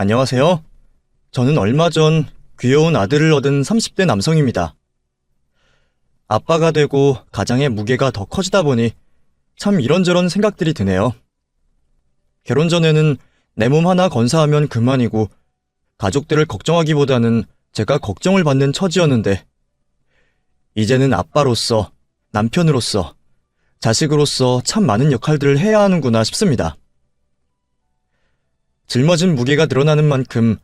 안녕하세요. 저는 얼마 전 귀여운 아들을 얻은 30대 남성입니다. 아빠가 되고 가장의 무게가 더 커지다 보니 참 이런저런 생각들이 드네요. 결혼 전에는 내 몸 하나 건사하면 그만이고 가족들을 걱정하기보다는 제가 걱정을 받는 처지였는데 이제는 아빠로서, 남편으로서, 자식으로서 참 많은 역할들을 해야 하는구나 싶습니다. 짊어진 무게가 늘어나는 만큼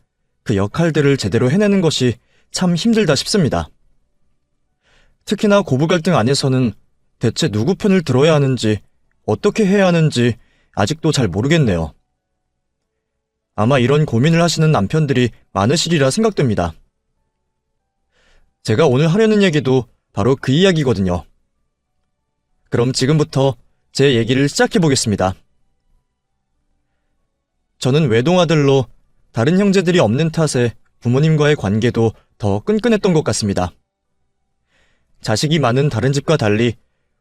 그 역할들을 제대로 해내는 것이 참 힘들다 싶습니다. 특히나 고부 갈등 안에서는 대체 누구 편을 들어야 하는지, 어떻게 해야 하는지 아직도 잘 모르겠네요. 아마 이런 고민을 하시는 남편들이 많으시리라 생각됩니다. 제가 오늘 하려는 얘기도 바로 그 이야기거든요. 그럼 지금부터 제 얘기를 시작해 보겠습니다. 저는 외동아들로 다른 형제들이 없는 탓에 부모님과의 관계도 더 끈끈했던 것 같습니다. 자식이 많은 다른 집과 달리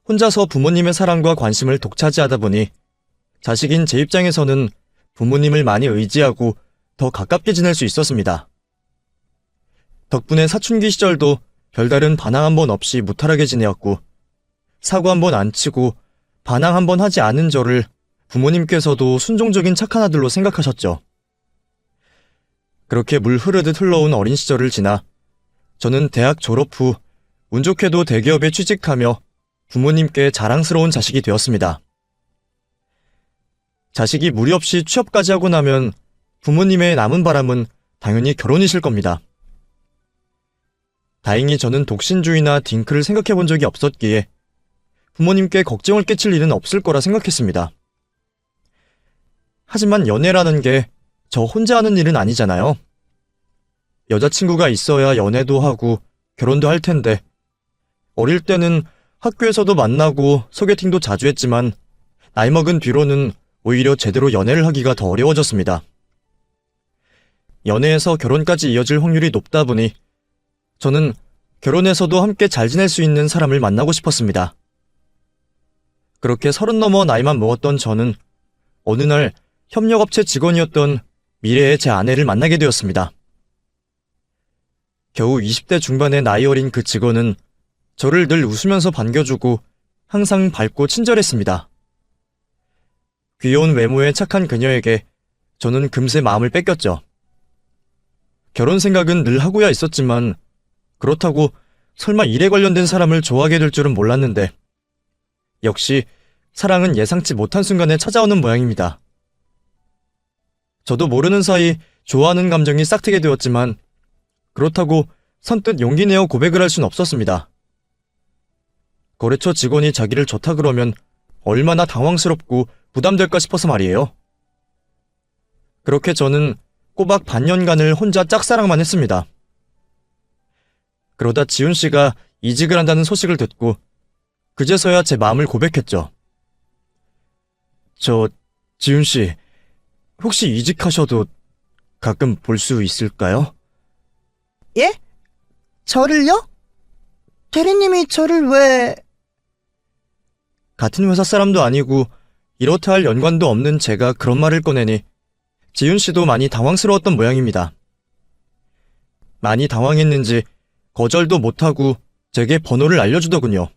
혼자서 부모님의 사랑과 관심을 독차지하다 보니 자식인 제 입장에서는 부모님을 많이 의지하고 더 가깝게 지낼 수 있었습니다. 덕분에 사춘기 시절도 별다른 반항 한 번 없이 무탈하게 지내었고 사고 한 번 안 치고 반항 한 번 하지 않은 저를 부모님께서도 순종적인 착한 아들로 생각하셨죠. 그렇게 물 흐르듯 흘러온 어린 시절을 지나 저는 대학 졸업 후 운 좋게도 대기업에 취직하며 부모님께 자랑스러운 자식이 되었습니다. 자식이 무리 없이 취업까지 하고 나면 부모님의 남은 바람은 당연히 결혼이실 겁니다. 다행히 저는 독신주의나 딩크를 생각해 본 적이 없었기에 부모님께 걱정을 끼칠 일은 없을 거라 생각했습니다. 하지만 연애라는 게 저 혼자 하는 일은 아니잖아요. 여자친구가 있어야 연애도 하고 결혼도 할 텐데 어릴 때는 학교에서도 만나고 소개팅도 자주 했지만 나이 먹은 뒤로는 오히려 제대로 연애를 하기가 더 어려워졌습니다. 연애에서 결혼까지 이어질 확률이 높다 보니 저는 결혼해서도 함께 잘 지낼 수 있는 사람을 만나고 싶었습니다. 그렇게 30 넘어 나이만 먹었던 저는 어느 날 협력업체 직원이었던 미래의 제 아내를 만나게 되었습니다. 겨우 20대 중반의 나이 어린 그 직원은 저를 늘 웃으면서 반겨주고 항상 밝고 친절했습니다. 귀여운 외모의 착한 그녀에게 저는 금세 마음을 뺏겼죠. 결혼 생각은 늘 하고야 있었지만 그렇다고 설마 일에 관련된 사람을 좋아하게 될 줄은 몰랐는데 역시 사랑은 예상치 못한 순간에 찾아오는 모양입니다. 저도 모르는 사이 좋아하는 감정이 싹트게 되었지만 그렇다고 선뜻 용기 내어 고백을 할 순 없었습니다. 거래처 직원이 자기를 좋다 그러면 얼마나 당황스럽고 부담될까 싶어서 말이에요. 그렇게 저는 꼬박 반년간을 혼자 짝사랑만 했습니다. 그러다 지훈 씨가 이직을 한다는 소식을 듣고 그제서야 제 마음을 고백했죠. 지훈 씨, 혹시 이직하셔도 가끔 볼 수 있을까요? 예? 저를요? 대리님이 저를 왜... 같은 회사 사람도 아니고 이렇다 할 연관도 없는 제가 그런 말을 꺼내니 지훈 씨도 많이 당황스러웠던 모양입니다. 많이 당황했는지 거절도 못하고 제게 번호를 알려주더군요.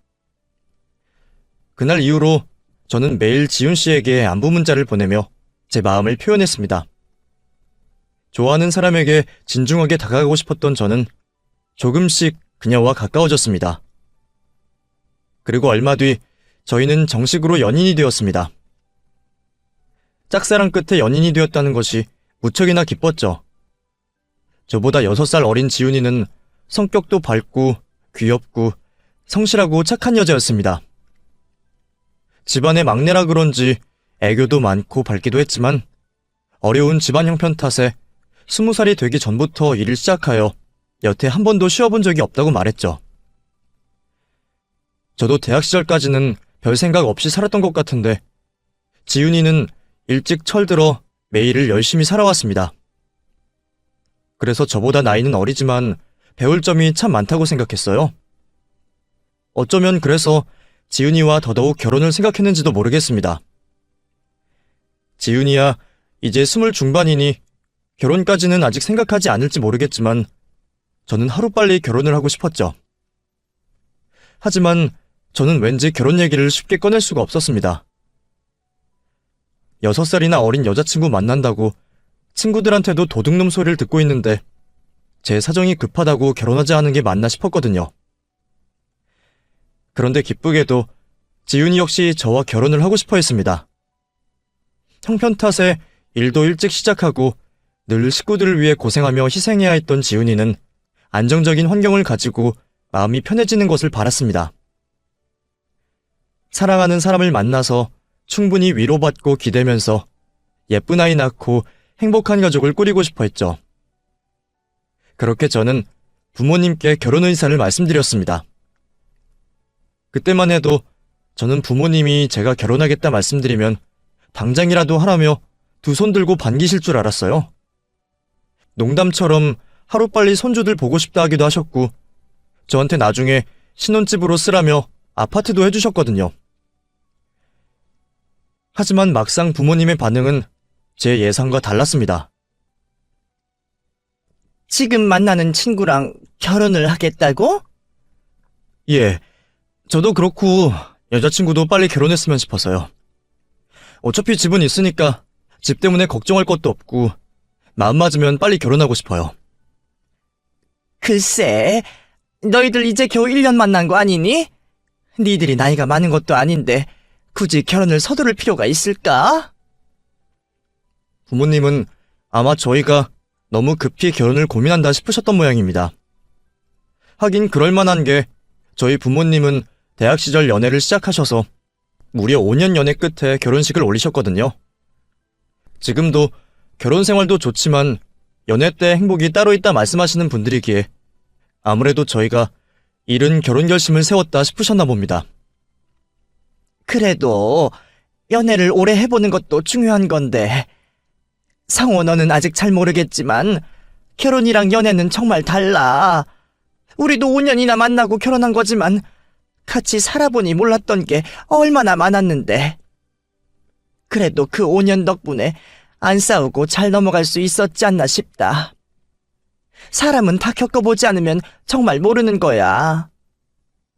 그날 이후로 저는 매일 지훈 씨에게 안부 문자를 보내며 제 마음을 표현했습니다. 좋아하는 사람에게 진중하게 다가가고 싶었던 저는 조금씩 그녀와 가까워졌습니다. 그리고 얼마 뒤 저희는 정식으로 연인이 되었습니다. 짝사랑 끝에 연인이 되었다는 것이 무척이나 기뻤죠. 저보다 6살 어린 지훈이는 성격도 밝고 귀엽고 성실하고 착한 여자였습니다. 집안의 막내라 그런지 애교도 많고 밝기도 했지만 어려운 집안 형편 탓에 20살이 되기 전부터 일을 시작하여 여태 한 번도 쉬어본 적이 없다고 말했죠. 저도 대학 시절까지는 별 생각 없이 살았던 것 같은데 지훈이는 일찍 철들어 매일을 열심히 살아왔습니다. 그래서 저보다 나이는 어리지만 배울 점이 참 많다고 생각했어요. 어쩌면 그래서 지훈이와 더더욱 결혼을 생각했는지도 모르겠습니다. 지훈이야 이제 20 중반이니 결혼까지는 아직 생각하지 않을지 모르겠지만 저는 하루빨리 결혼을 하고 싶었죠. 하지만 저는 왠지 결혼 얘기를 쉽게 꺼낼 수가 없었습니다. 6살이나 어린 여자친구 만난다고 친구들한테도 도둑놈 소리를 듣고 있는데 제 사정이 급하다고 결혼하지 않은 게 맞나 싶었거든요. 그런데 기쁘게도 지윤이 역시 저와 결혼을 하고 싶어 했습니다. 형편 탓에 일도 일찍 시작하고 늘 식구들을 위해 고생하며 희생해야 했던 지윤이는 안정적인 환경을 가지고 마음이 편해지는 것을 바랐습니다. 사랑하는 사람을 만나서 충분히 위로받고 기대면서 예쁜 아이 낳고 행복한 가족을 꾸리고 싶어 했죠. 그렇게 저는 부모님께 결혼 의사를 말씀드렸습니다. 그때만 해도 저는 부모님이 제가 결혼하겠다 말씀드리면 당장이라도 하라며 두 손 들고 반기실 줄 알았어요. 농담처럼 하루빨리 손주들 보고 싶다 하기도 하셨고 저한테 나중에 신혼집으로 쓰라며 아파트도 해주셨거든요. 하지만 막상 부모님의 반응은 제 예상과 달랐습니다. 지금 만나는 친구랑 결혼을 하겠다고? 예, 저도 그렇고 여자친구도 빨리 결혼했으면 싶어서요. 어차피 집은 있으니까 집 때문에 걱정할 것도 없고 마음 맞으면 빨리 결혼하고 싶어요. 글쎄, 너희들 이제 겨우 1년 만난 거 아니니? 니들이 나이가 많은 것도 아닌데 굳이 결혼을 서두를 필요가 있을까? 부모님은 아마 저희가 너무 급히 결혼을 고민한다 싶으셨던 모양입니다. 하긴 그럴 만한 게 저희 부모님은 대학 시절 연애를 시작하셔서 무려 5년 연애 끝에 결혼식을 올리셨거든요. 지금도 결혼 생활도 좋지만 연애 때 행복이 따로 있다 말씀하시는 분들이기에 아무래도 저희가 이른 결혼 결심을 세웠다 싶으셨나 봅니다. 그래도 연애를 오래 해보는 것도 중요한 건데 상호 너는 아직 잘 모르겠지만 결혼이랑 연애는 정말 달라. 우리도 5년이나 만나고 결혼한 거지만 같이 살아보니 몰랐던 게 얼마나 많았는데. 그래도 그 5년 덕분에 안 싸우고 잘 넘어갈 수 있었지 않나 싶다. 사람은 다 겪어보지 않으면 정말 모르는 거야.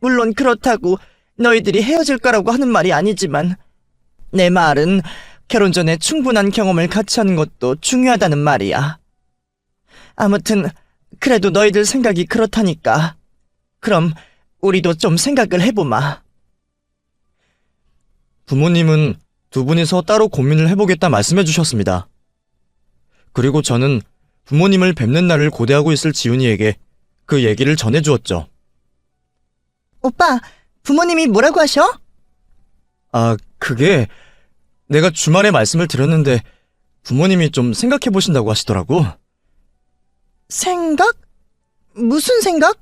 물론 그렇다고 너희들이 헤어질 거라고 하는 말이 아니지만 내 말은 결혼 전에 충분한 경험을 같이 하는 것도 중요하다는 말이야. 아무튼 그래도 너희들 생각이 그렇다니까. 그럼 우리도 좀 생각을 해보마. 부모님은 두 분이서 따로 고민을 해보겠다 말씀해 주셨습니다. 그리고 저는 부모님을 뵙는 날을 고대하고 있을 지훈이에게 그 얘기를 전해주었죠. 오빠, 부모님이 뭐라고 하셔? 아, 그게 내가 주말에 말씀을 드렸는데 부모님이 좀 생각해 보신다고 하시더라고. 생각? 무슨 생각?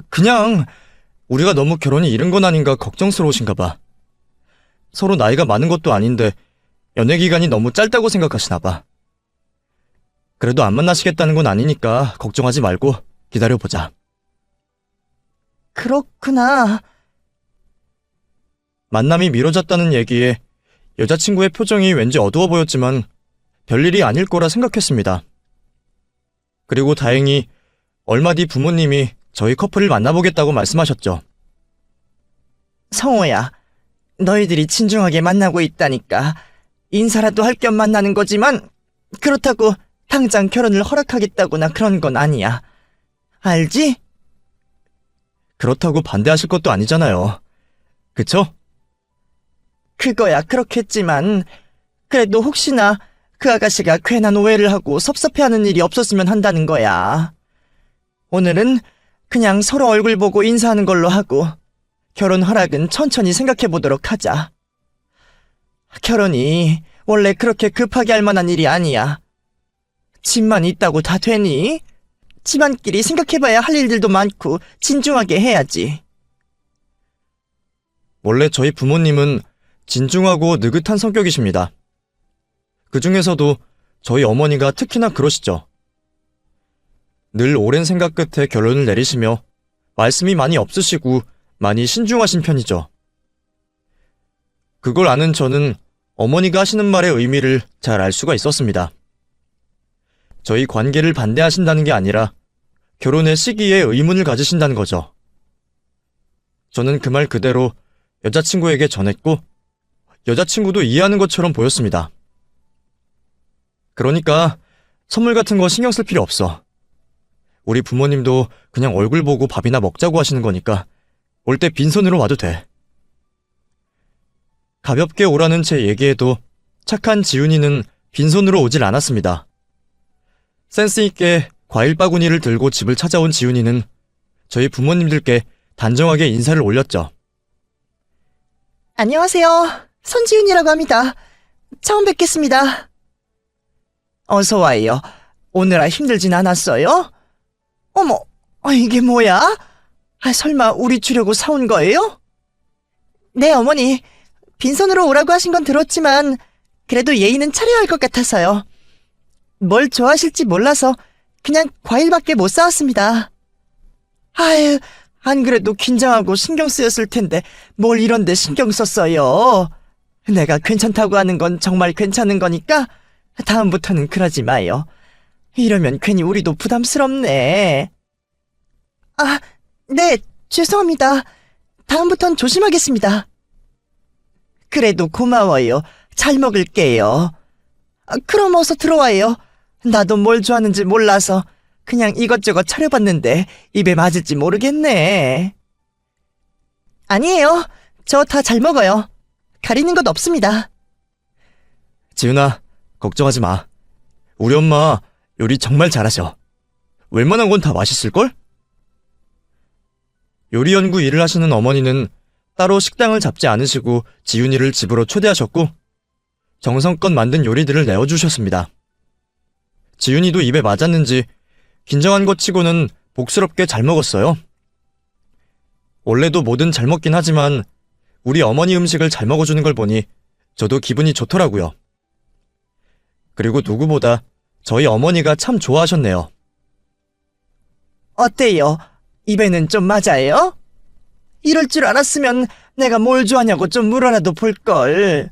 그냥 우리가 너무 결혼이 이른 건 아닌가 걱정스러우신가 봐. 서로 나이가 많은 것도 아닌데 연애 기간이 너무 짧다고 생각하시나 봐. 그래도 안 만나시겠다는 건 아니니까 걱정하지 말고 기다려보자. 그렇구나. 만남이 미뤄졌다는 얘기에 여자친구의 표정이 왠지 어두워 보였지만 별일이 아닐 거라 생각했습니다. 그리고 다행히 얼마 뒤 부모님이 저희 커플을 만나보겠다고 말씀하셨죠. 성호야, 너희들이 진중하게 만나고 있다니까 인사라도 할 겸 만나는 거지만 그렇다고 당장 결혼을 허락하겠다거나 그런 건 아니야. 알지? 그렇다고 반대하실 것도 아니잖아요. 그쵸? 그거야 그렇겠지만 그래도 혹시나 그 아가씨가 괜한 오해를 하고 섭섭해하는 일이 없었으면 한다는 거야. 오늘은 그냥 서로 얼굴 보고 인사하는 걸로 하고 결혼 허락은 천천히 생각해보도록 하자. 결혼이 원래 그렇게 급하게 할 만한 일이 아니야. 집만 있다고 다 되니? 집안끼리 생각해봐야 할 일들도 많고 진중하게 해야지. 원래 저희 부모님은 진중하고 느긋한 성격이십니다. 그 중에서도 저희 어머니가 특히나 그러시죠. 늘 오랜 생각 끝에 결론을 내리시며 말씀이 많이 없으시고 많이 신중하신 편이죠. 그걸 아는 저는 어머니가 하시는 말의 의미를 잘 알 수가 있었습니다. 저희 관계를 반대하신다는 게 아니라 결혼의 시기에 의문을 가지신다는 거죠. 저는 그 말 그대로 여자친구에게 전했고 여자친구도 이해하는 것처럼 보였습니다. 그러니까 선물 같은 거 신경 쓸 필요 없어. 우리 부모님도 그냥 얼굴 보고 밥이나 먹자고 하시는 거니까 올 때 빈손으로 와도 돼. 가볍게 오라는 제 얘기에도 착한 지훈이는 빈손으로 오질 않았습니다. 센스 있게 과일 바구니를 들고 집을 찾아온 지훈이는 저희 부모님들께 단정하게 인사를 올렸죠. 안녕하세요. 손지훈이라고 합니다. 처음 뵙겠습니다. 어서 와요. 오늘아 힘들진 않았어요? 어머, 이게 뭐야? 설마 우리 주려고 사온 거예요? 네, 어머니. 빈손으로 오라고 하신 건 들었지만 그래도 예의는 차려야 할 것 같아서요. 뭘 좋아하실지 몰라서 그냥 과일밖에 못 사왔습니다. 아유, 안 그래도 긴장하고 신경 쓰였을 텐데 뭘 이런 데 신경 썼어요. 내가 괜찮다고 하는 건 정말 괜찮은 거니까 다음부터는 그러지 마요. 이러면 괜히 우리도 부담스럽네. 아, 네, 죄송합니다. 다음부턴 조심하겠습니다. 그래도 고마워요. 잘 먹을게요. 그럼 어서 들어와요. 나도 뭘 좋아하는지 몰라서 그냥 이것저것 차려봤는데 입에 맞을지 모르겠네. 아니에요. 저 다 잘 먹어요. 가리는 것 없습니다. 지훈아, 걱정하지 마. 우리 엄마 요리 정말 잘하셔. 웬만한 건 다 맛있을걸? 요리 연구 일을 하시는 어머니는 따로 식당을 잡지 않으시고 지훈이를 집으로 초대하셨고 정성껏 만든 요리들을 내어주셨습니다. 지훈이도 입에 맞았는지 긴장한 것 치고는 복스럽게 잘 먹었어요. 원래도 뭐든 잘 먹긴 하지만 우리 어머니 음식을 잘 먹어주는 걸 보니 저도 기분이 좋더라고요. 그리고 누구보다 저희 어머니가 참 좋아하셨네요. 어때요? 입에는 좀 맞아요? 이럴 줄 알았으면 내가 뭘 좋아하냐고 좀 물어라도 볼걸.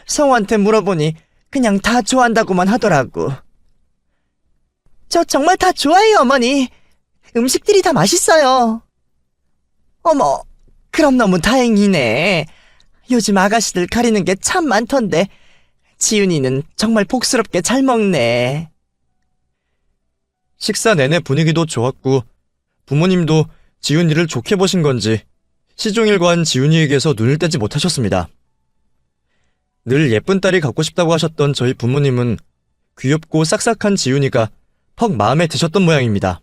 성우한테 물어보니 그냥 다 좋아한다고만 하더라고. 저 정말 다 좋아해요, 어머니. 음식들이 다 맛있어요. 어머, 그럼 너무 다행이네. 요즘 아가씨들 가리는 게 참 많던데 지훈이는 정말 복스럽게 잘 먹네. 식사 내내 분위기도 좋았고 부모님도 지훈이를 좋게 보신 건지 시종일관 지훈이에게서 눈을 떼지 못하셨습니다. 늘 예쁜 딸이 갖고 싶다고 하셨던 저희 부모님은 귀엽고 싹싹한 지훈이가 퍽 마음에 드셨던 모양입니다.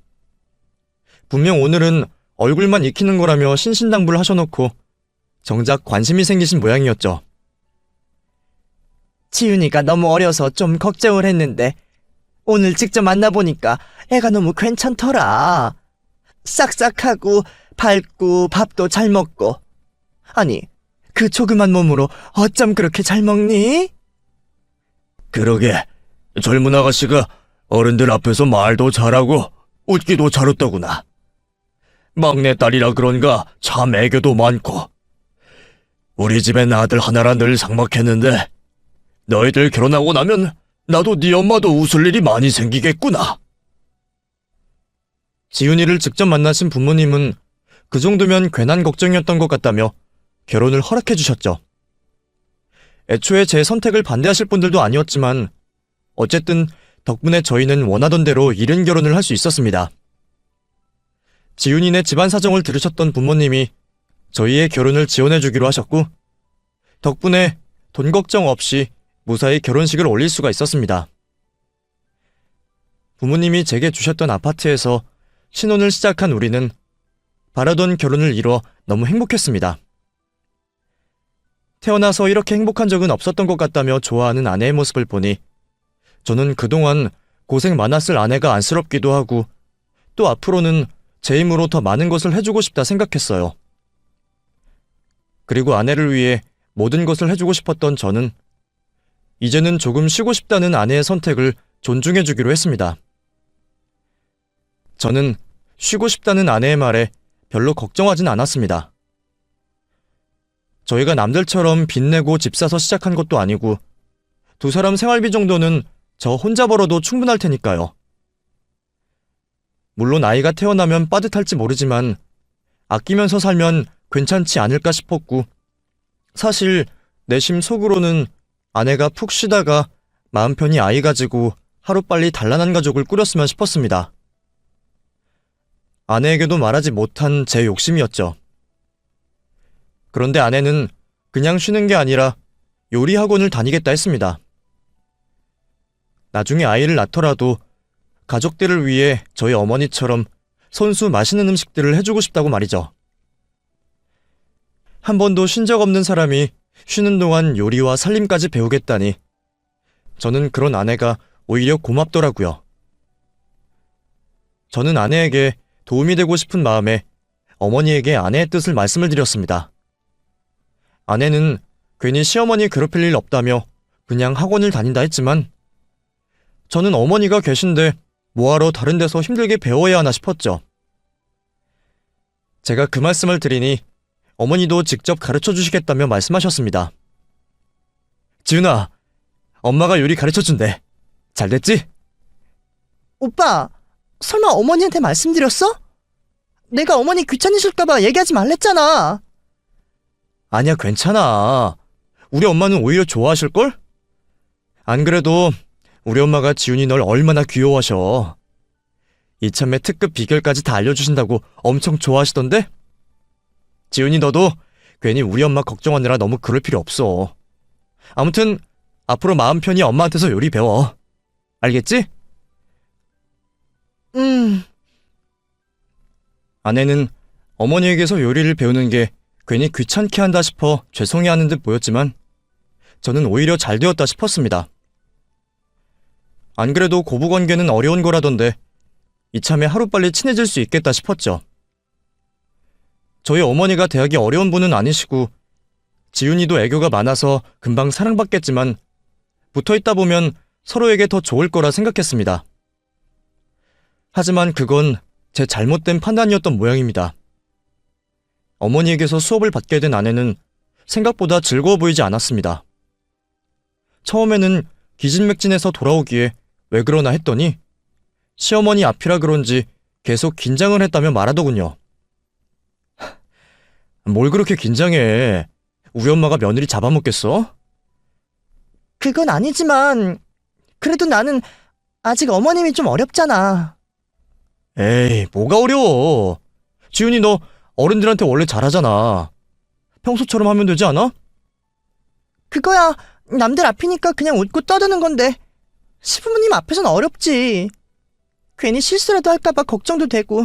분명 오늘은 얼굴만 익히는 거라며 신신당부를 하셔놓고 정작 관심이 생기신 모양이었죠. 지훈이가 너무 어려서 좀 걱정을 했는데 오늘 직접 만나보니까 애가 너무 괜찮더라. 싹싹하고 밝고 밥도 잘 먹고. 아니, 그 조그만 몸으로 어쩜 그렇게 잘 먹니? 그러게, 젊은 아가씨가 어른들 앞에서 말도 잘하고 웃기도 잘 웃더구나. 막내딸이라 그런가 참 애교도 많고. 우리 집엔 아들 하나라 늘 삭막했는데 너희들 결혼하고 나면 나도 네 엄마도 웃을 일이 많이 생기겠구나. 지훈이를 직접 만나신 부모님은 그 정도면 괜한 걱정이었던 것 같다며 결혼을 허락해 주셨죠. 애초에 제 선택을 반대하실 분들도 아니었지만 어쨌든 덕분에 저희는 원하던 대로 이른 결혼을 할 수 있었습니다. 지훈이네 집안 사정을 들으셨던 부모님이 저희의 결혼을 지원해 주기로 하셨고 덕분에 돈 걱정 없이 무사히 결혼식을 올릴 수가 있었습니다. 부모님이 제게 주셨던 아파트에서 신혼을 시작한 우리는 바라던 결혼을 이뤄 너무 행복했습니다. 태어나서 이렇게 행복한 적은 없었던 것 같다며 좋아하는 아내의 모습을 보니 저는 그동안 고생 많았을 아내가 안쓰럽기도 하고 또 앞으로는 제 힘으로 더 많은 것을 해주고 싶다 생각했어요. 그리고 아내를 위해 모든 것을 해주고 싶었던 저는 이제는 조금 쉬고 싶다는 아내의 선택을 존중해주기로 했습니다. 저는 쉬고 싶다는 아내의 말에 별로 걱정하진 않았습니다. 저희가 남들처럼 빚내고 집 사서 시작한 것도 아니고 두 사람 생활비 정도는 저 혼자 벌어도 충분할 테니까요. 물론 아이가 태어나면 빠듯할지 모르지만 아끼면서 살면 괜찮지 않을까 싶었고, 사실 내심 속으로는 아내가 푹 쉬다가 마음 편히 아이 가지고 하루빨리 단란한 가족을 꾸렸으면 싶었습니다. 아내에게도 말하지 못한 제 욕심이었죠. 그런데 아내는 그냥 쉬는 게 아니라 요리 학원을 다니겠다 했습니다. 나중에 아이를 낳더라도 가족들을 위해 저희 어머니처럼 손수 맛있는 음식들을 해주고 싶다고 말이죠. 한 번도 쉰 적 없는 사람이 쉬는 동안 요리와 살림까지 배우겠다니, 저는 그런 아내가 오히려 고맙더라고요. 저는 아내에게 도움이 되고 싶은 마음에 어머니에게 아내의 뜻을 말씀을 드렸습니다. 아내는 괜히 시어머니 괴롭힐 일 없다며 그냥 학원을 다닌다 했지만, 저는 어머니가 계신데 뭐하러 다른 데서 힘들게 배워야 하나 싶었죠. 제가 그 말씀을 드리니 어머니도 직접 가르쳐 주시겠다며 말씀하셨습니다. 지훈아, 엄마가 요리 가르쳐 준대. 잘 됐지? 오빠, 설마 어머니한테 말씀드렸어? 내가 어머니 귀찮으실까봐 얘기하지 말랬잖아. 아니야, 괜찮아. 우리 엄마는 오히려 좋아하실걸? 안 그래도 우리 엄마가 지훈이 널 얼마나 귀여워하셔. 이참에 특급 비결까지 다 알려주신다고 엄청 좋아하시던데? 지훈이 너도 괜히 우리 엄마 걱정하느라 너무 그럴 필요 없어. 아무튼 앞으로 마음 편히 엄마한테서 요리 배워. 알겠지? 아내는 어머니에게서 요리를 배우는 게 괜히 귀찮게 한다 싶어 죄송해하는 듯 보였지만, 저는 오히려 잘 되었다 싶었습니다. 안 그래도 고부관계는 어려운 거라던데 이참에 하루빨리 친해질 수 있겠다 싶었죠. 저희 어머니가 대하기 어려운 분은 아니시고 지훈이도 애교가 많아서 금방 사랑받겠지만, 붙어있다 보면 서로에게 더 좋을 거라 생각했습니다. 하지만 그건 제 잘못된 판단이었던 모양입니다. 어머니에게서 수업을 받게 된 아내는 생각보다 즐거워 보이지 않았습니다. 처음에는 기진맥진해서 돌아오기에 왜 그러나 했더니 시어머니 앞이라 그런지 계속 긴장을 했다며 말하더군요. 뭘 그렇게 긴장해. 우리 엄마가 며느리 잡아먹겠어? 그건 아니지만 그래도 나는 아직 어머님이 좀 어렵잖아. 에이, 뭐가 어려워. 지훈이 너 어른들한테 원래 잘하잖아. 평소처럼 하면 되지 않아? 그거야 남들 앞이니까 그냥 웃고 떠드는 건데 시부모님 앞에선 어렵지. 괜히 실수라도 할까봐 걱정도 되고,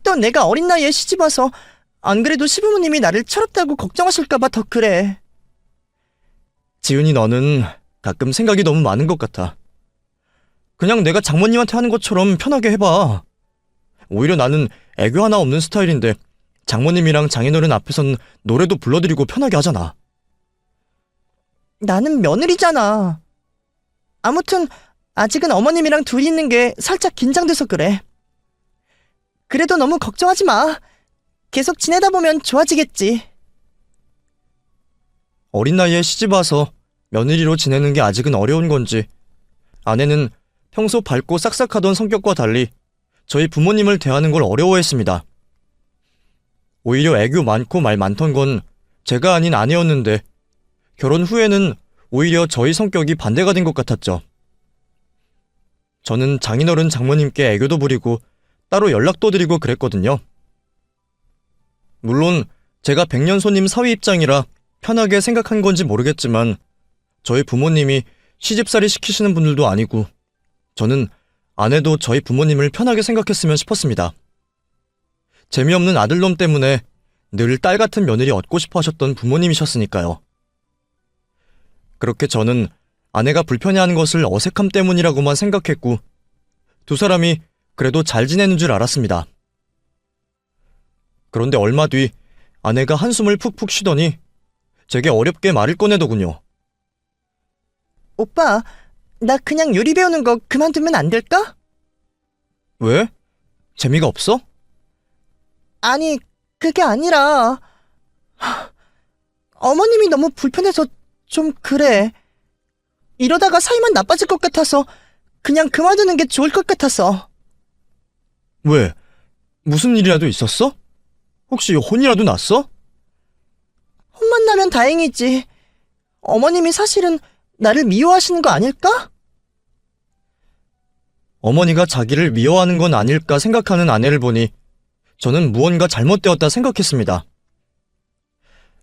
또 내가 어린 나이에 시집 와서 안 그래도 시부모님이 나를 철없다고 걱정하실까봐 더 그래. 지훈이 너는 가끔 생각이 너무 많은 것 같아. 그냥 내가 장모님한테 하는 것처럼 편하게 해봐. 오히려 나는 애교 하나 없는 스타일인데 장모님이랑 장인어른 앞에선 노래도 불러드리고 편하게 하잖아. 나는 며느리잖아. 아무튼 아직은 어머님이랑 둘이 있는 게 살짝 긴장돼서 그래. 그래도 너무 걱정하지 마. 계속 지내다 보면 좋아지겠지. 어린 나이에 시집 와서 며느리로 지내는 게 아직은 어려운 건지, 아내는 평소 밝고 싹싹하던 성격과 달리 저희 부모님을 대하는 걸 어려워했습니다. 오히려 애교 많고 말 많던 건 제가 아닌 아내였는데, 결혼 후에는 오히려 저희 성격이 반대가 된 것 같았죠. 저는 장인어른 장모님께 애교도 부리고 따로 연락도 드리고 그랬거든요. 물론 제가 백년손님 사위 입장이라 편하게 생각한 건지 모르겠지만, 저희 부모님이 시집살이 시키시는 분들도 아니고 저는 아내도 저희 부모님을 편하게 생각했으면 싶었습니다. 재미없는 아들놈 때문에 늘 딸 같은 며느리 얻고 싶어 하셨던 부모님이셨으니까요. 그렇게 저는 아내가 불편해하는 것을 어색함 때문이라고만 생각했고, 두 사람이 그래도 잘 지내는 줄 알았습니다. 그런데 얼마 뒤 아내가 한숨을 푹푹 쉬더니 제게 어렵게 말을 꺼내더군요. 오빠, 나 그냥 요리 배우는 거 그만두면 안 될까? 왜? 재미가 없어? 아니, 그게 아니라 어머님이 너무 불편해서 좀 그래. 이러다가 사이만 나빠질 것 같아서 그냥 그만두는 게 좋을 것 같아서. 왜? 무슨 일이라도 있었어? 혹시 혼이라도 났어? 혼만 나면 다행이지. 어머님이 사실은 나를 미워하시는 거 아닐까? 어머니가 자기를 미워하는 건 아닐까 생각하는 아내를 보니 저는 무언가 잘못되었다 생각했습니다.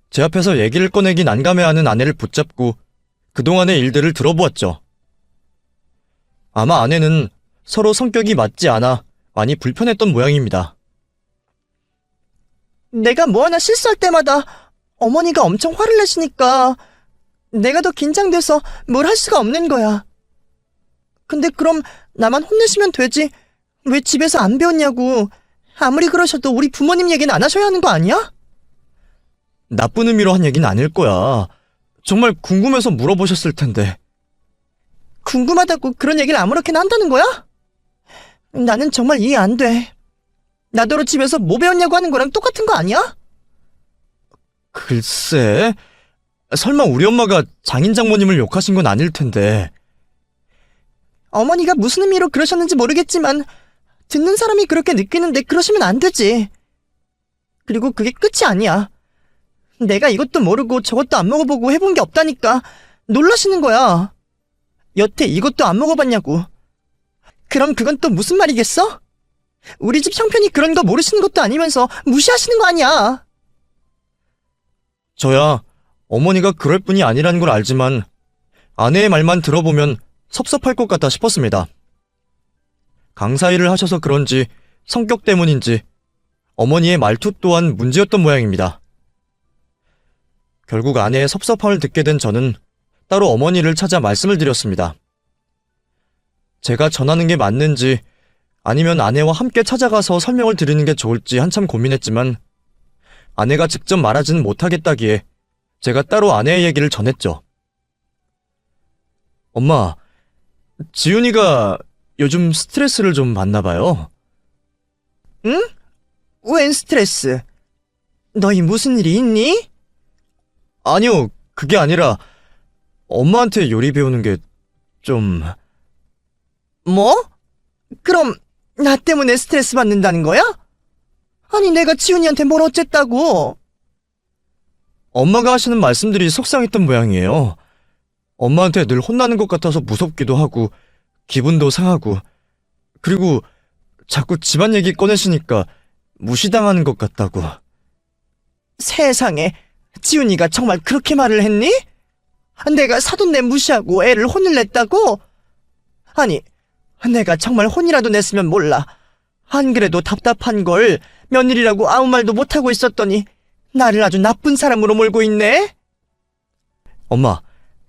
제 앞에서 얘기를 꺼내기 난감해하는 아내를 붙잡고 그동안의 일들을 들어보았죠. 아마 아내는 서로 성격이 맞지 않아 많이 불편했던 모양입니다. 내가 뭐 하나 실수할 때마다 어머니가 엄청 화를 내시니까 내가 더 긴장돼서 뭘 할 수가 없는 거야. 근데 그럼 나만 혼내시면 되지. 왜 집에서 안 배웠냐고. 아무리 그러셔도 우리 부모님 얘기는 안 하셔야 하는 거 아니야? 나쁜 의미로 한 얘기는 아닐 거야. 정말 궁금해서 물어보셨을 텐데. 궁금하다고 그런 얘기를 아무렇게나 한다는 거야? 나는 정말 이해 안 돼. 나더러 집에서 뭐 배웠냐고 하는 거랑 똑같은 거 아니야? 글쎄, 설마 우리 엄마가 장인 장모님을 욕하신 건 아닐 텐데. 어머니가 무슨 의미로 그러셨는지 모르겠지만 듣는 사람이 그렇게 느끼는데 그러시면 안 되지. 그리고 그게 끝이 아니야. 내가 이것도 모르고 저것도 안 먹어보고 해본 게 없다니까 놀라시는 거야. 여태 이것도 안 먹어봤냐고. 그럼 그건 또 무슨 말이겠어? 우리 집 형편이 그런 거 모르시는 것도 아니면서 무시하시는 거 아니야. 저야 어머니가 그럴 뿐이 아니라는 걸 알지만 아내의 말만 들어보면 섭섭할 것 같다 싶었습니다. 강사 일을 하셔서 그런지 성격 때문인지 어머니의 말투 또한 문제였던 모양입니다. 결국 아내의 섭섭함을 듣게 된 저는 따로 어머니를 찾아 말씀을 드렸습니다. 제가 전하는 게 맞는지 아니면 아내와 함께 찾아가서 설명을 드리는 게 좋을지 한참 고민했지만 아내가 직접 말하지는 못하겠다기에 제가 따로 아내의 얘기를 전했죠. 엄마, 지훈이가 요즘 스트레스를 좀 받나 봐요. 응? 웬 스트레스? 너희 무슨 일이 있니? 아니요, 그게 아니라 엄마한테 요리 배우는 게 좀... 뭐? 그럼 나 때문에 스트레스 받는다는 거야? 아니 내가 지훈이한테 뭘 어쨌다고? 엄마가 하시는 말씀들이 속상했던 모양이에요. 엄마한테 늘 혼나는 것 같아서 무섭기도 하고 기분도 상하고 그리고 자꾸 집안 얘기 꺼내시니까 무시당하는 것 같다고. 세상에, 지훈이가 정말 그렇게 말을 했니? 내가 사돈내 무시하고 애를 혼을 냈다고? 아니, 내가 정말 혼이라도 냈으면 몰라. 안 그래도 답답한 걸 며느리라고 아무 말도 못하고 있었더니 나를 아주 나쁜 사람으로 몰고 있네? 엄마,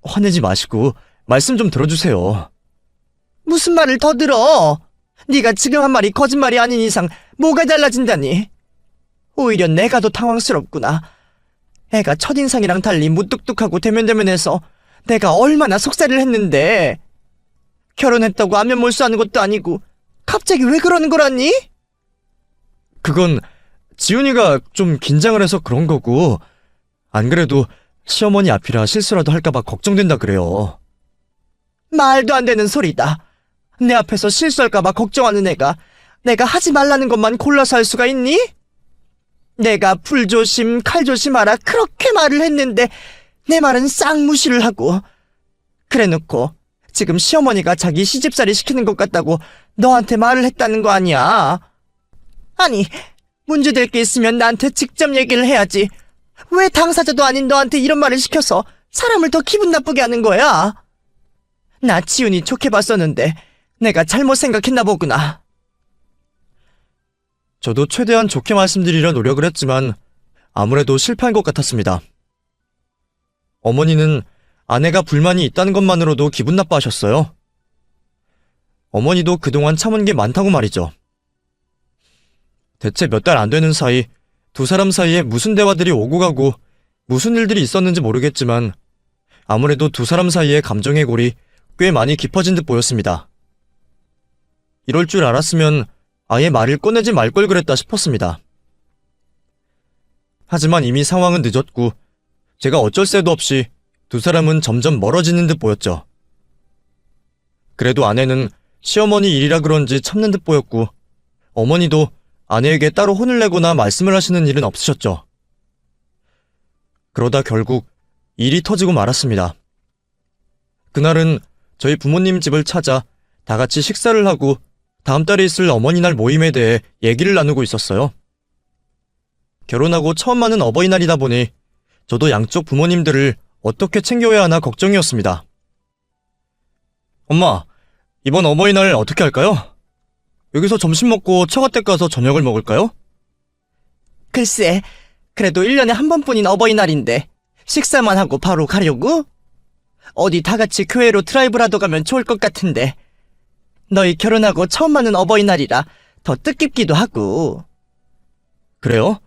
화내지 마시고 말씀 좀 들어주세요. 무슨 말을 더 들어? 네가 지금 한 말이 거짓말이 아닌 이상 뭐가 달라진다니? 오히려 내가 더 당황스럽구나. 애가 첫인상이랑 달리 무뚝뚝하고 대면대면해서 내가 얼마나 속살이를 했는데 결혼했다고 안면몰수하는 것도 아니고 갑자기 왜 그러는 거라니? 그건 지훈이가 좀 긴장을 해서 그런 거고 안 그래도 시어머니 앞이라 실수라도 할까봐 걱정된다 그래요. 말도 안 되는 소리다. 내 앞에서 실수할까봐 걱정하는 애가 내가 하지 말라는 것만 골라서 할 수가 있니? 내가 불조심, 칼조심하라 그렇게 말을 했는데 내 말은 싹 무시를 하고 그래놓고 지금 시어머니가 자기 시집살이 시키는 것 같다고 너한테 말을 했다는 거 아니야? 아니, 문제될 게 있으면 나한테 직접 얘기를 해야지. 왜 당사자도 아닌 너한테 이런 말을 시켜서 사람을 더 기분 나쁘게 하는 거야? 나 지훈이 좋게 봤었는데 내가 잘못 생각했나 보구나. 저도 최대한 좋게 말씀드리려 노력을 했지만 아무래도 실패한 것 같았습니다. 어머니는 아내가 불만이 있다는 것만으로도 기분 나빠하셨어요. 어머니도 그동안 참은 게 많다고 말이죠. 대체 몇 달 안 되는 사이 두 사람 사이에 무슨 대화들이 오고 가고 무슨 일들이 있었는지 모르겠지만 아무래도 두 사람 사이의 감정의 골이 꽤 많이 깊어진 듯 보였습니다. 이럴 줄 알았으면 아예 말을 꺼내지 말 걸 그랬다 싶었습니다. 하지만 이미 상황은 늦었고 제가 어쩔 새도 없이 두 사람은 점점 멀어지는 듯 보였죠. 그래도 아내는 시어머니 일이라 그런지 참는 듯 보였고 어머니도 아내에게 따로 혼을 내거나 말씀을 하시는 일은 없으셨죠. 그러다 결국 일이 터지고 말았습니다. 그날은 저희 부모님 집을 찾아 다 같이 식사를 하고 다음 달에 있을 어머니날 모임에 대해 얘기를 나누고 있었어요. 결혼하고 처음 맞는 어버이날이다 보니 저도 양쪽 부모님들을 어떻게 챙겨야 하나 걱정이었습니다. 엄마, 이번 어버이날 어떻게 할까요? 여기서 점심 먹고 처가댁 가서 저녁을 먹을까요? 글쎄, 그래도 1년에 한 번뿐인 어버이날인데 식사만 하고 바로 가려고? 어디 다 같이 교회로 드라이브라도 가면 좋을 것 같은데. 너희 결혼하고 처음 맞는 어버이날이라 더 뜻깊기도 하고. 그래요?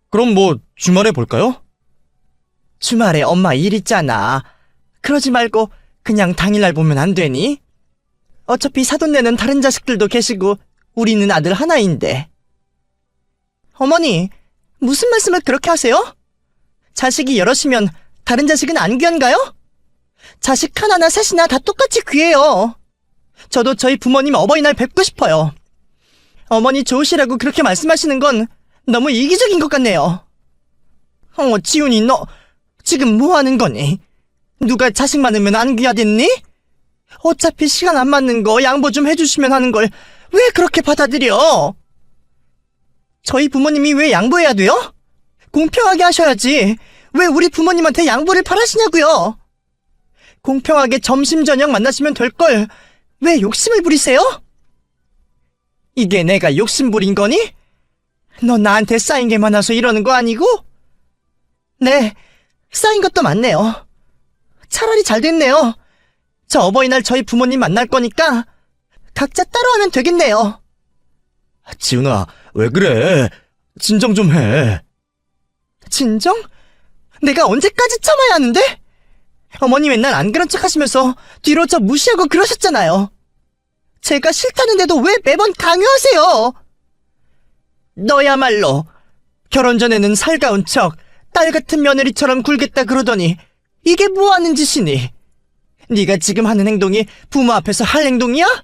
그럼 뭐 주말에 볼까요? 주말에 엄마 일 있잖아. 그러지 말고 그냥 당일날 보면 안 되니? 어차피 사돈 내는 다른 자식들도 계시고 우리는 아들 하나인데. 어머니, 무슨 말씀을 그렇게 하세요? 자식이 여럿이면 다른 자식은 안 귀한가요? 자식 하나나 셋이나 다 똑같이 귀해요. 저도 저희 부모님 어버이날 뵙고 싶어요. 어머니 좋으시라고 그렇게 말씀하시는 건 너무 이기적인 것 같네요. 지훈이 너 지금 뭐 하는 거니? 누가 자식 많으면 안 귀하댔니? 어차피 시간 안 맞는 거 양보 좀 해주시면 하는 걸 왜 그렇게 받아들여? 저희 부모님이 왜 양보해야 돼요? 공평하게 하셔야지. 왜 우리 부모님한테 양보를 바라시냐고요? 공평하게 점심 저녁 만나시면 될 걸 왜 욕심을 부리세요? 이게 내가 욕심 부린 거니? 너 나한테 쌓인 게 많아서 이러는 거 아니고? 네, 쌓인 것도 많네요. 차라리 잘 됐네요. 저 어버이날 저희 부모님 만날 거니까 각자 따로 하면 되겠네요. 지훈아, 왜 그래? 진정 좀 해. 진정? 내가 언제까지 참아야 하는데? 어머니 맨날 안 그런 척 하시면서 뒤로 저 무시하고 그러셨잖아요. 제가 싫다는데도 왜 매번 강요하세요? 너야말로 결혼 전에는 살가운 척 딸 같은 며느리처럼 굴겠다 그러더니 이게 뭐 하는 짓이니? 네가 지금 하는 행동이 부모 앞에서 할 행동이야?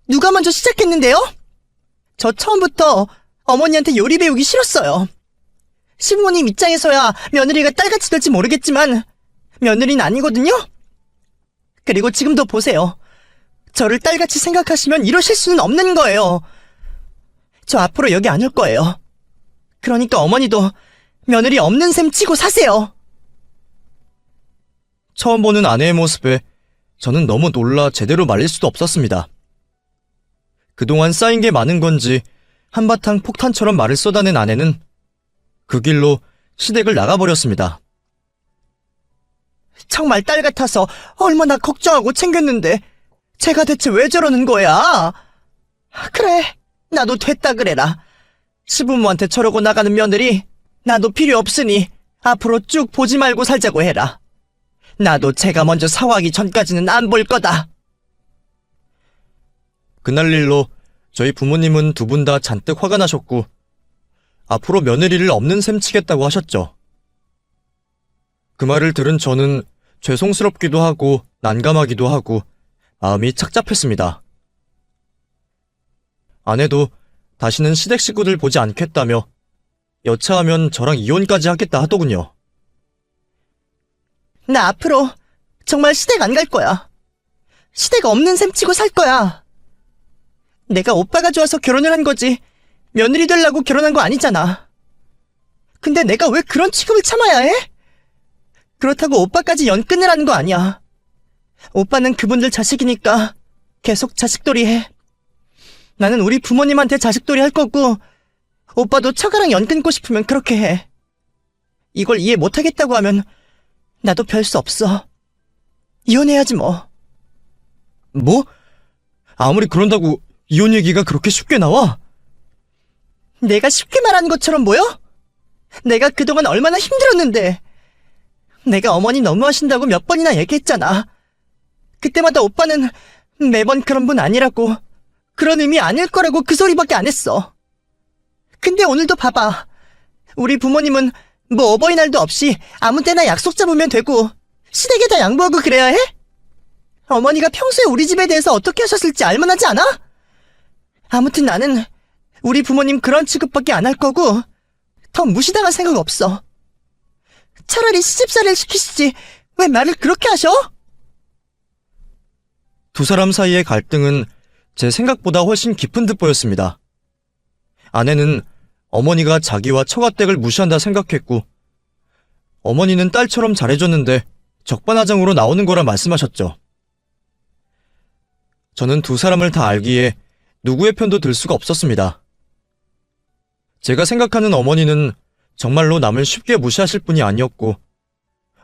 누가 먼저 시작했는데요? 저 처음부터 어머니한테 요리 배우기 싫었어요. 시부모님 입장에서야 며느리가 딸같이 될지 모르겠지만 며느리는 아니거든요? 그리고 지금도 보세요. 저를 딸같이 생각하시면 이러실 수는 없는 거예요. 저 앞으로 여기 안 올 거예요. 그러니까 어머니도 며느리 없는 셈 치고 사세요. 처음 보는 아내의 모습에 저는 너무 놀라 제대로 말릴 수도 없었습니다. 그동안 쌓인 게 많은 건지 한바탕 폭탄처럼 말을 쏟아낸 아내는 그 길로 시댁을 나가버렸습니다. 정말 딸 같아서 얼마나 걱정하고 챙겼는데 제가 대체 왜 저러는 거야? 그래, 나도 됐다 그래라. 시부모한테 저러고 나가는 며느리 나도 필요 없으니 앞으로 쭉 보지 말고 살자고 해라. 나도 제가 먼저 사과하기 전까지는 안 볼 거다. 그날 일로 저희 부모님은 두 분 다 잔뜩 화가 나셨고 앞으로 며느리를 없는 셈 치겠다고 하셨죠. 그 말을 들은 저는 죄송스럽기도 하고 난감하기도 하고 마음이 착잡했습니다. 아내도 다시는 시댁 식구들 보지 않겠다며 여차하면 저랑 이혼까지 하겠다 하더군요. 나 앞으로 정말 시댁 안 갈 거야. 시댁 없는 셈 치고 살 거야. 내가 오빠가 좋아서 결혼을 한 거지 며느리 되려고 결혼한 거 아니잖아. 근데 내가 왜 그런 취급을 참아야 해? 그렇다고 오빠까지 연끈을 하는 거 아니야. 오빠는 그분들 자식이니까 계속 자식돌이 해. 나는 우리 부모님한테 자식돌이 할 거고 오빠도 처가랑 연끊고 싶으면 그렇게 해. 이걸 이해 못하겠다고 하면 나도 별 수 없어. 이혼해야지 뭐. 뭐? 아무리 그런다고 이혼 얘기가 그렇게 쉽게 나와? 내가 쉽게 말하는 것처럼 보여? 내가 그동안 얼마나 힘들었는데. 내가 어머니 너무하신다고 몇 번이나 얘기했잖아. 그때마다 오빠는 매번 그런 분 아니라고, 그런 의미 아닐 거라고 그 소리밖에 안 했어. 근데 오늘도 봐봐. 우리 부모님은 뭐 어버이날도 없이 아무 때나 약속 잡으면 되고 시댁에 다 양보하고 그래야 해? 어머니가 평소에 우리 집에 대해서 어떻게 하셨을지 알만하지 않아? 아무튼 나는 우리 부모님 그런 취급밖에 안 할 거고 더 무시당할 생각 없어. 차라리 시집살이를 시키시지 왜 말을 그렇게 하셔? 두 사람 사이의 갈등은 제 생각보다 훨씬 깊은 듯 보였습니다. 아내는 어머니가 자기와 처가댁을 무시한다 생각했고, 어머니는 딸처럼 잘해줬는데 적반하장으로 나오는 거라 말씀하셨죠. 저는 두 사람을 다 알기에 누구의 편도 들 수가 없었습니다. 제가 생각하는 어머니는 정말로 남을 쉽게 무시하실 분이 아니었고,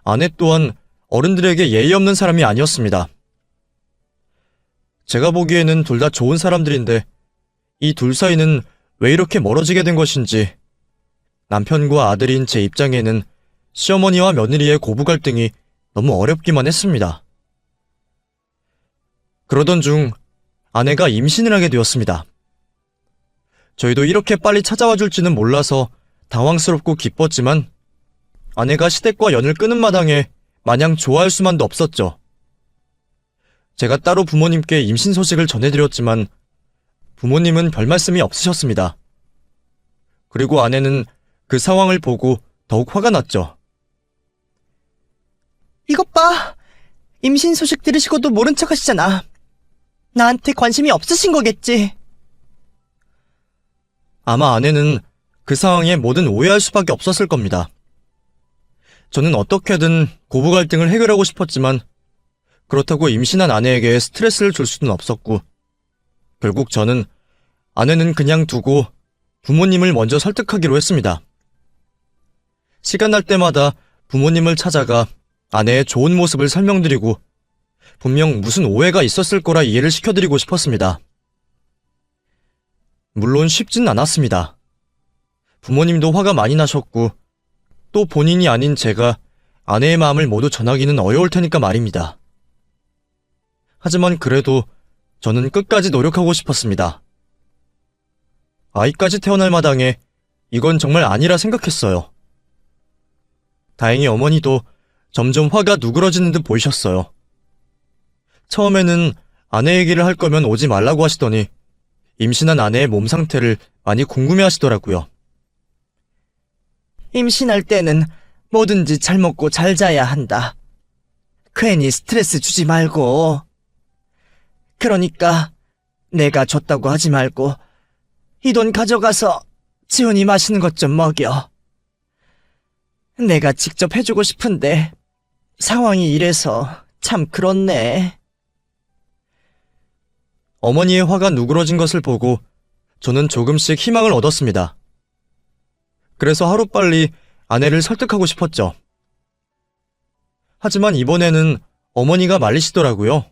아내 또한 어른들에게 예의 없는 사람이 아니었습니다. 제가 보기에는 둘 다 좋은 사람들인데 이 둘 사이는 왜 이렇게 멀어지게 된 것인지, 남편과 아들인 제 입장에는 시어머니와 며느리의 고부 갈등이 너무 어렵기만 했습니다. 그러던 중 아내가 임신을 하게 되었습니다. 저희도 이렇게 빨리 찾아와 줄지는 몰라서 당황스럽고 기뻤지만, 아내가 시댁과 연을 끊은 마당에 마냥 좋아할 수만도 없었죠. 제가 따로 부모님께 임신 소식을 전해드렸지만 부모님은 별 말씀이 없으셨습니다. 그리고 아내는 그 상황을 보고 더욱 화가 났죠. 이것 봐. 임신 소식 들으시고도 모른 척 하시잖아. 나한테 관심이 없으신 거겠지. 아마 아내는 그 상황에 뭐든 오해할 수밖에 없었을 겁니다. 저는 어떻게든 고부 갈등을 해결하고 싶었지만 그렇다고 임신한 아내에게 스트레스를 줄 수는 없었고, 결국 저는 아내는 그냥 두고 부모님을 먼저 설득하기로 했습니다. 시간 날 때마다 부모님을 찾아가 아내의 좋은 모습을 설명드리고 분명 무슨 오해가 있었을 거라 이해를 시켜드리고 싶었습니다. 물론 쉽진 않았습니다. 부모님도 화가 많이 나셨고 또 본인이 아닌 제가 아내의 마음을 모두 전하기는 어려울 테니까 말입니다. 하지만 그래도 저는 끝까지 노력하고 싶었습니다. 아이까지 태어날 마당에 이건 정말 아니라 생각했어요. 다행히 어머니도 점점 화가 누그러지는 듯 보이셨어요. 처음에는 아내 얘기를 할 거면 오지 말라고 하시더니 임신한 아내의 몸 상태를 많이 궁금해 하시더라고요. 임신할 때는 뭐든지 잘 먹고 잘 자야 한다. 괜히 스트레스 주지 말고. 그러니까 내가 줬다고 하지 말고 이 돈 가져가서 지훈이 맛있는 것 좀 먹여. 내가 직접 해주고 싶은데 상황이 이래서 참 그렇네. 어머니의 화가 누그러진 것을 보고 저는 조금씩 희망을 얻었습니다. 그래서 하루빨리 아내를 설득하고 싶었죠. 하지만 이번에는 어머니가 말리시더라고요.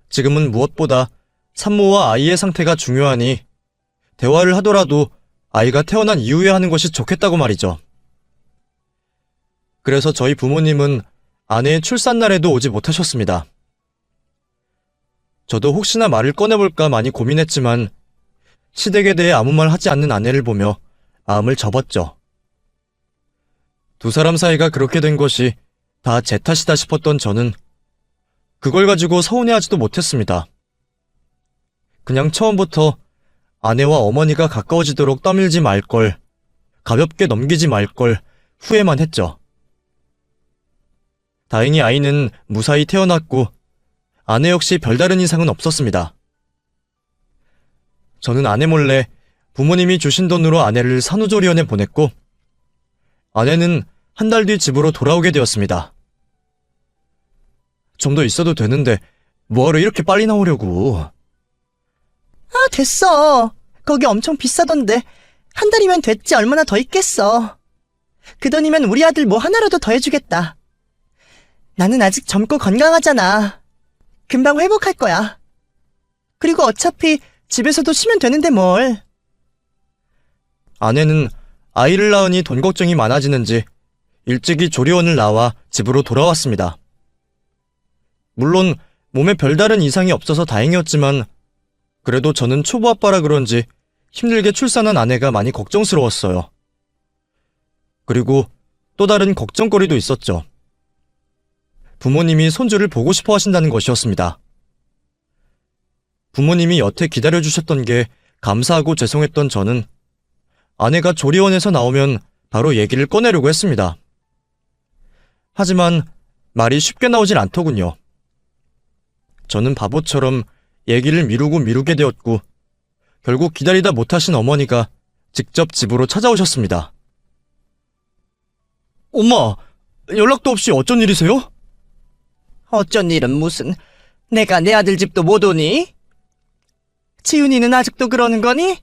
지금은 무엇보다 산모와 아이의 상태가 중요하니 대화를 하더라도 아이가 태어난 이후에 하는 것이 좋겠다고 말이죠. 그래서 저희 부모님은 아내의 출산날에도 오지 못하셨습니다. 저도 혹시나 말을 꺼내볼까 많이 고민했지만 시댁에 대해 아무 말 하지 않는 아내를 보며 마음을 접었죠. 두 사람 사이가 그렇게 된 것이 다 제 탓이다 싶었던 저는 그걸 가지고 서운해하지도 못했습니다. 그냥 처음부터 아내와 어머니가 가까워지도록 떠밀지 말걸, 가볍게 넘기지 말걸 후회만 했죠. 다행히 아이는 무사히 태어났고 아내 역시 별다른 이상은 없었습니다. 저는 아내 몰래 부모님이 주신 돈으로 아내를 산후조리원에 보냈고 아내는 한 달 뒤 집으로 돌아오게 되었습니다. 좀 더 있어도 되는데 뭐하러 이렇게 빨리 나오려고. 아, 됐어. 거기 엄청 비싸던데 한 달이면 됐지 얼마나 더 있겠어. 그 돈이면 우리 아들 뭐 하나라도 더 해주겠다. 나는 아직 젊고 건강하잖아. 금방 회복할 거야. 그리고 어차피 집에서도 쉬면 되는데 뭘. 아내는 아이를 낳으니 돈 걱정이 많아지는지 일찍이 조리원을 나와 집으로 돌아왔습니다. 물론 몸에 별다른 이상이 없어서 다행이었지만 그래도 저는 초보 아빠라 그런지 힘들게 출산한 아내가 많이 걱정스러웠어요. 그리고 또 다른 걱정거리도 있었죠. 부모님이 손주를 보고 싶어 하신다는 것이었습니다. 부모님이 여태 기다려주셨던 게 감사하고 죄송했던 저는 아내가 조리원에서 나오면 바로 얘기를 꺼내려고 했습니다. 하지만 말이 쉽게 나오질 않더군요. 저는 바보처럼 얘기를 미루고 미루게 되었고 결국 기다리다 못하신 어머니가 직접 집으로 찾아오셨습니다. 엄마, 연락도 없이 어쩐 일이세요? 어쩐 일은 무슨, 내가 내 아들 집도 못 오니? 지훈이는 아직도 그러는 거니?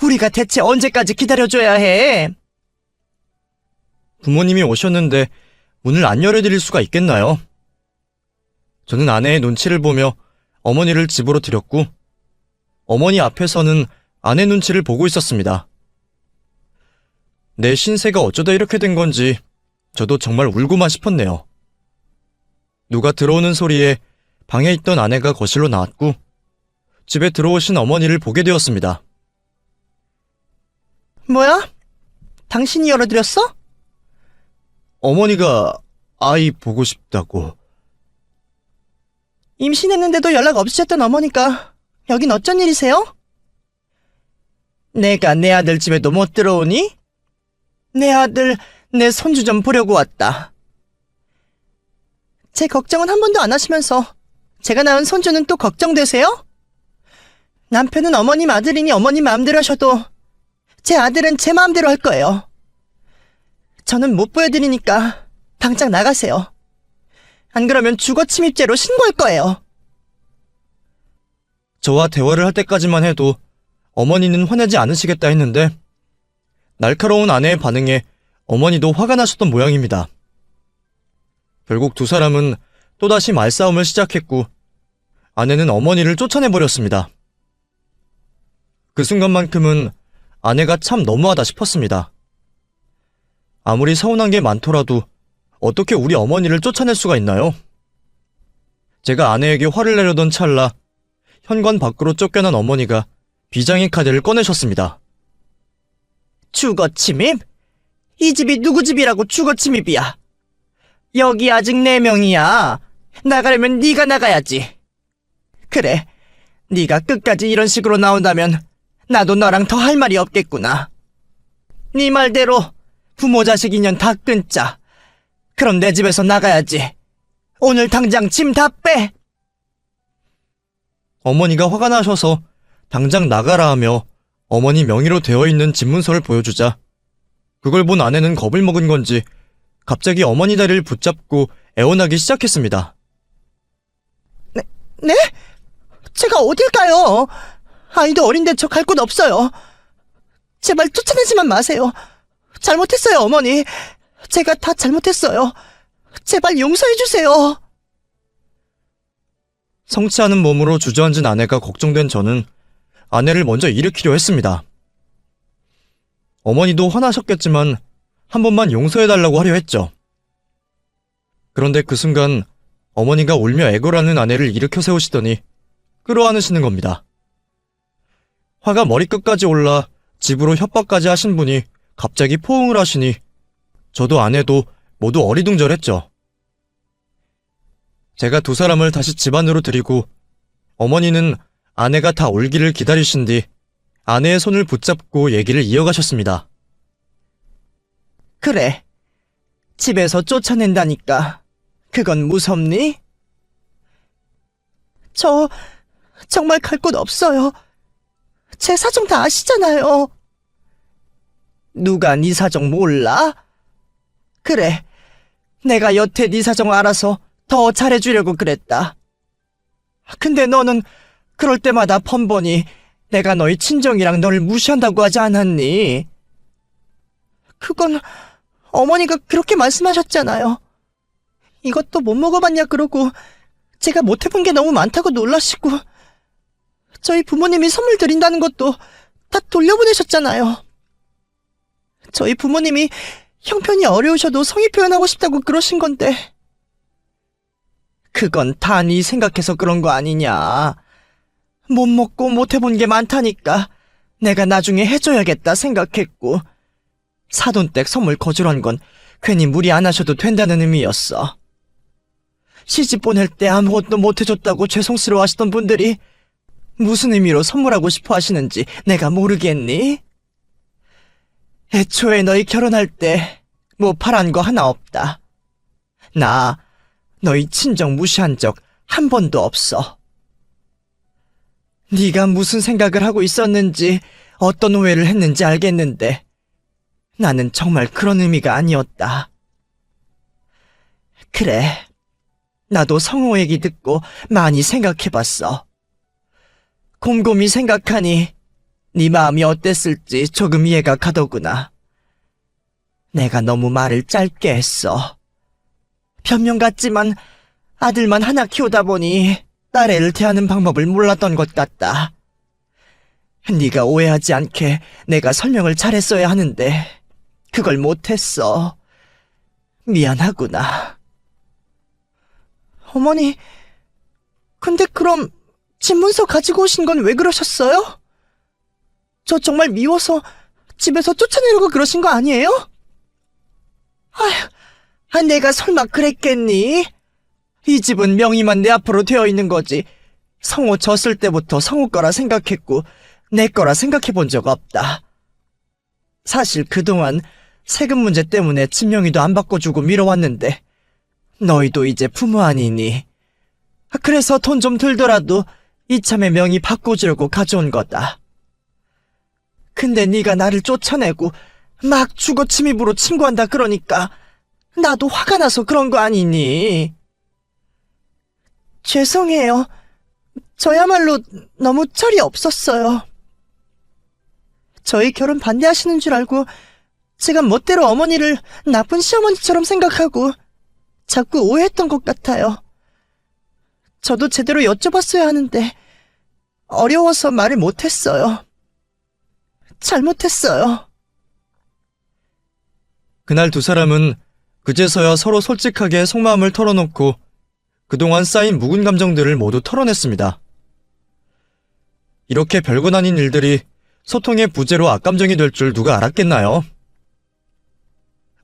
우리가 대체 언제까지 기다려줘야 해? 부모님이 오셨는데 문을 안 열어드릴 수가 있겠나요? 저는 아내의 눈치를 보며 어머니를 집으로 들였고 어머니 앞에서는 아내 눈치를 보고 있었습니다. 내 신세가 어쩌다 이렇게 된 건지 저도 정말 울고만 싶었네요. 누가 들어오는 소리에 방에 있던 아내가 거실로 나왔고 집에 들어오신 어머니를 보게 되었습니다. 뭐야? 당신이 열어드렸어? 어머니가 아이 보고 싶다고. 임신했는데도 연락 없으셨던 어머니가 여긴 어쩐 일이세요? 내가 내 아들 집에도 못 들어오니? 내 아들, 내 손주 좀 보려고 왔다. 제 걱정은 한 번도 안 하시면서 제가 낳은 손주는 또 걱정되세요? 남편은 어머님 아들이니 어머님 마음대로 하셔도 제 아들은 제 마음대로 할 거예요. 저는 못 보여드리니까 당장 나가세요. 안 그러면 주거 침입죄로 신고할 거예요. 저와 대화를 할 때까지만 해도 어머니는 화내지 않으시겠다 했는데 날카로운 아내의 반응에 어머니도 화가 나셨던 모양입니다. 결국 두 사람은 또다시 말싸움을 시작했고 아내는 어머니를 쫓아내버렸습니다. 그 순간만큼은 아내가 참 너무하다 싶었습니다. 아무리 서운한 게 많더라도 어떻게 우리 어머니를 쫓아낼 수가 있나요? 제가 아내에게 화를 내려던 찰나 현관 밖으로 쫓겨난 어머니가 비장의 카드를 꺼내셨습니다. 주거 침입? 이 집이 누구 집이라고 주거 침입이야? 여기 아직 4명이야. 나가려면 네가 나가야지. 그래, 네가 끝까지 이런 식으로 나온다면 나도 너랑 더 할 말이 없겠구나. 네 말대로 부모 자식 인연 다 끊자. 그럼 내 집에서 나가야지. 오늘 당장 짐 다 빼. 어머니가 화가 나셔서 당장 나가라 하며 어머니 명의로 되어 있는 집문서를 보여주자 그걸 본 아내는 겁을 먹은 건지 갑자기 어머니 다리를 붙잡고 애원하기 시작했습니다. 네? 제가 어딜 가요? 아이도 어린데 저 갈 곳 없어요. 제발 쫓아내지만 마세요. 잘못했어요, 어머니. 제가 다 잘못했어요. 제발 용서해주세요. 성취하는 몸으로 주저앉은 아내가 걱정된 저는 아내를 먼저 일으키려 했습니다. 어머니도 화나셨겠지만 한 번만 용서해달라고 하려 했죠. 그런데 그 순간 어머니가 울며 애걸하는 아내를 일으켜 세우시더니 끌어안으시는 겁니다. 화가 머리끝까지 올라 집으로 협박까지 하신 분이 갑자기 포옹을 하시니 저도 아내도 모두 어리둥절했죠. 제가 두 사람을 다시 집 안으로 들이고 어머니는 아내가 다 울기를 기다리신 뒤 아내의 손을 붙잡고 얘기를 이어가셨습니다. 그래. 집에서 쫓아낸다니까. 그건 무섭니? 저 정말 갈 곳 없어요. 제 사정 다 아시잖아요. 누가 네 사정 몰라? 그래. 내가 여태 네 사정 알아서 더 잘해주려고 그랬다. 근데 너는 그럴 때마다 번번이 내가 너희 친정이랑 널 무시한다고 하지 않았니? 그건 어머니가 그렇게 말씀하셨잖아요. 이것도 못 먹어봤냐 그러고 제가 못 해본 게 너무 많다고 놀라시고 저희 부모님이 선물 드린다는 것도 다 돌려보내셨잖아요. 저희 부모님이 형편이 어려우셔도 성의 표현하고 싶다고 그러신 건데 그건 다 네 생각해서 그런 거 아니냐. 못 먹고 못 해본 게 많다니까 내가 나중에 해줘야겠다 생각했고 사돈댁 선물 거절한 건 괜히 무리 안 하셔도 된다는 의미였어. 시집 보낼 때 아무것도 못 해줬다고 죄송스러워 하시던 분들이 무슨 의미로 선물하고 싶어 하시는지 내가 모르겠니? 애초에 너희 결혼할 때 뭐 바란 거 하나 없다. 나 너희 친정 무시한 적 한 번도 없어. 네가 무슨 생각을 하고 있었는지 어떤 오해를 했는지 알겠는데 나는 정말 그런 의미가 아니었다. 그래, 나도 성호 얘기 듣고 많이 생각해봤어. 곰곰이 생각하니 네 마음이 어땠을지 조금 이해가 가더구나. 내가 너무 말을 짧게 했어. 변명 같지만 아들만 하나 키우다 보니 딸애를 대하는 방법을 몰랐던 것 같다. 네가 오해하지 않게 내가 설명을 잘했어야 하는데 그걸 못했어. 미안하구나. 어머니, 근데 그럼 집문서 가지고 오신 건 왜 그러셨어요? 저 정말 미워서 집에서 쫓아내려고 그러신 거 아니에요? 아휴, 내가 설마 그랬겠니? 이 집은 명의만 내 앞으로 되어 있는 거지. 성호 졌을 때부터 성호 거라 생각했고 내 거라 생각해 본 적 없다. 사실 그동안 세금 문제 때문에 집 명의도 안 바꿔주고 미뤄왔는데 너희도 이제 부모 아니니. 그래서 돈 좀 들더라도 이참에 명의 바꿔주려고 가져온 거다. 근데 네가 나를 쫓아내고 막 주거 침입으로 신고한다 그러니까 나도 화가 나서 그런 거 아니니? 죄송해요. 저야말로 너무 철이 없었어요. 저희 결혼 반대하시는 줄 알고 제가 멋대로 어머니를 나쁜 시어머니처럼 생각하고 자꾸 오해했던 것 같아요. 저도 제대로 여쭤봤어야 하는데 어려워서 말을 못했어요. 잘못했어요. 그날 두 사람은 그제서야 서로 솔직하게 속마음을 털어놓고 그동안 쌓인 묵은 감정들을 모두 털어냈습니다. 이렇게 별건 아닌 일들이 소통의 부재로 악감정이 될 줄 누가 알았겠나요?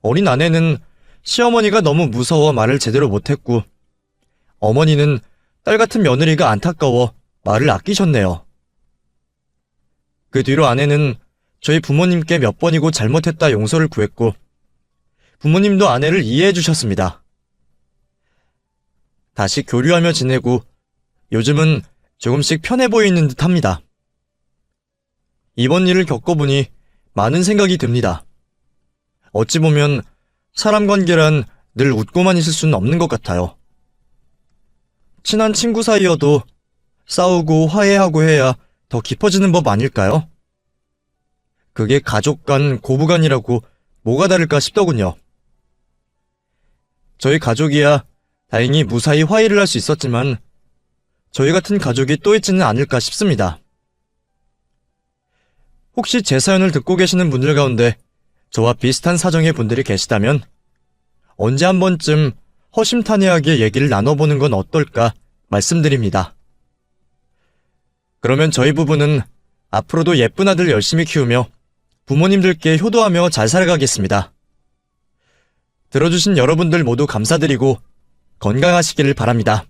어린 아내는 시어머니가 너무 무서워 말을 제대로 못했고 어머니는 딸 같은 며느리가 안타까워 말을 아끼셨네요. 그 뒤로 아내는 저희 부모님께 몇 번이고 잘못했다 용서를 구했고 부모님도 아내를 이해해 주셨습니다. 다시 교류하며 지내고 요즘은 조금씩 편해 보이는 듯 합니다. 이번 일을 겪어보니 많은 생각이 듭니다. 어찌 보면 사람 관계란 늘 웃고만 있을 수는 없는 것 같아요. 친한 친구 사이여도 싸우고 화해하고 해야 더 깊어지는 법 아닐까요? 그게 가족 간, 고부 간이라고 뭐가 다를까 싶더군요. 저희 가족이야 다행히 무사히 화해를 할 수 있었지만 저희 같은 가족이 또 있지는 않을까 싶습니다. 혹시 제 사연을 듣고 계시는 분들 가운데 저와 비슷한 사정의 분들이 계시다면 언제 한 번쯤 허심탄회하게 얘기를 나눠보는 건 어떨까 말씀드립니다. 그러면 저희 부부는 앞으로도 예쁜 아들 열심히 키우며 부모님들께 효도하며 잘 살아가겠습니다. 들어주신 여러분들 모두 감사드리고 건강하시기를 바랍니다.